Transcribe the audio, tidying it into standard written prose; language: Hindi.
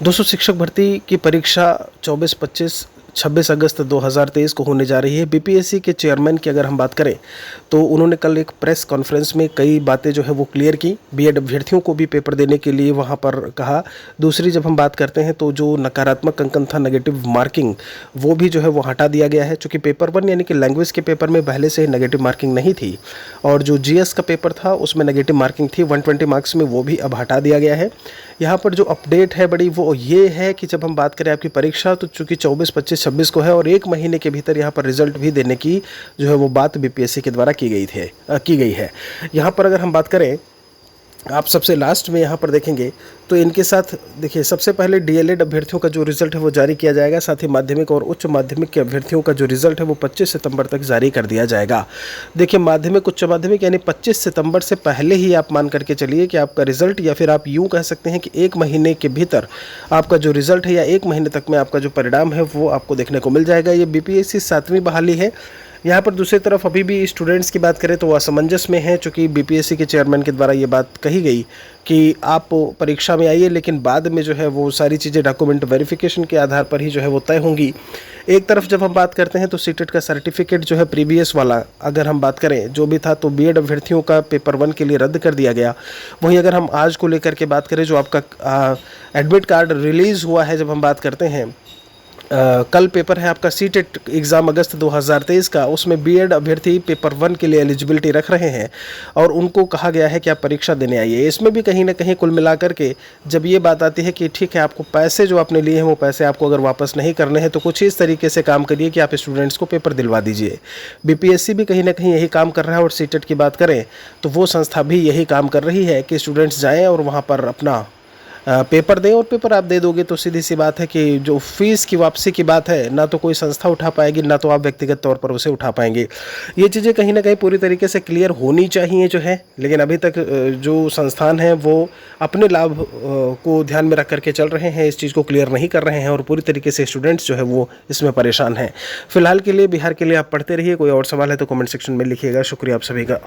दोस्तों, शिक्षक भर्ती की परीक्षा 24, 25, 26 अगस्त 2023 को होने जा रही है। बीपीएससी के चेयरमैन की अगर हम बात करें तो उन्होंने कल एक प्रेस कॉन्फ्रेंस में कई बातें जो है वो क्लियर की। बीएड अभ्यर्थियों को भी पेपर देने के लिए वहां पर कहा। दूसरी जब हम बात करते हैं तो जो नकारात्मक अंकन था, नेगेटिव मार्किंग, वो भी जो है वो हटा दिया गया है। चूँकि पेपर 1 यानी कि लैंग्वेज के पेपर में पहले से नेगेटिव मार्किंग नहीं थी, और जो जीएस का पेपर था उसमें नेगेटिव मार्किंग थी 120 मार्क्स में, वो भी अब हटा दिया गया है। यहाँ पर जो अपडेट है बड़ी, वो ये है कि जब हम बात करें आपकी परीक्षा, तो चूंकि 24, 25, 26 को है और 1 महीने के भीतर यहाँ पर रिजल्ट भी देने की जो है वो बात बीपीएससी के द्वारा की गई है। यहाँ पर अगर हम बात करें, आप सबसे लास्ट में यहाँ पर देखेंगे तो इनके साथ देखिए, सबसे पहले डीएलएड अभ्यर्थियों का जो रिजल्ट है वो जारी किया जाएगा। साथ ही माध्यमिक और उच्च माध्यमिक के अभ्यर्थियों का जो रिजल्ट है वो 25 सितंबर तक जारी कर दिया जाएगा। देखिए, माध्यमिक, उच्च माध्यमिक यानी 25 सितंबर से पहले ही आप मान करके चलिए कि आपका रिजल्ट, या फिर आप यूँ कह सकते हैं कि 1 महीने के भीतर आपका जो रिजल्ट है, या 1 महीने तक में आपका जो परिणाम है वो आपको देखने को मिल जाएगा। ये बीपीएससी 7वीं बहाली है। यहाँ पर दूसरी तरफ अभी भी स्टूडेंट्स की बात करें तो वो असमंजस में है, चूँकि बीपीएससी के चेयरमैन के द्वारा ये बात कही गई कि आप परीक्षा में आइए, लेकिन बाद में जो है वो सारी चीज़ें डॉक्यूमेंट वेरिफिकेशन के आधार पर ही जो है वो तय होंगी। एक तरफ जब हम बात करते हैं तो सीटेट का सर्टिफिकेट जो है प्रीवियस वाला, अगर हम बात करें जो भी था, तो बीएड अभ्यर्थियों का पेपर 1 के लिए रद्द कर दिया गया। वहीं अगर हम आज को लेकर के बात करें, जो आपका एडमिट कार्ड रिलीज़ हुआ है, जब हम बात करते हैं, कल पेपर है आपका सीटेट एग्ज़ाम अगस्त 2023 का, उसमें बीएड अभ्यर्थी पेपर 1 के लिए एलिजिबिलिटी रख रहे हैं और उनको कहा गया है कि आप परीक्षा देने आइए। इसमें भी कहीं ना कहीं कुल मिलाकर के जब ये बात आती है कि ठीक है, आपको पैसे जो आपने लिए हैं वो पैसे आपको अगर वापस नहीं करने हैं, तो कुछ इस तरीके से काम करिए कि आप स्टूडेंट्स को पेपर दिलवा दीजिए। बीपीएससी भी कहीं ना कहीं यही काम कर रहा है, और सीटेट की बात करें तो वो संस्था भी यही काम कर रही है कि स्टूडेंट्स जाएँ और वहाँ पर अपना पेपर दें, और पेपर आप दे दोगे तो सीधी सी बात है कि जो फीस की वापसी की बात है, ना तो कोई संस्था उठा पाएगी, ना तो आप व्यक्तिगत तौर पर उसे उठा पाएंगे। ये चीज़ें कहीं ना कहीं पूरी तरीके से क्लियर होनी चाहिए जो है, लेकिन अभी तक जो संस्थान हैं वो अपने लाभ को ध्यान में रख करके चल रहे हैं, इस चीज़ को क्लियर नहीं कर रहे हैं, और पूरी तरीके से स्टूडेंट्स जो है वो इसमें परेशान हैं। फिलहाल के लिए बिहार के लिए आप पढ़ते रहिए। कोई और सवाल है तो कमेंट सेक्शन में लिखिएगा। शुक्रिया आप सभी का।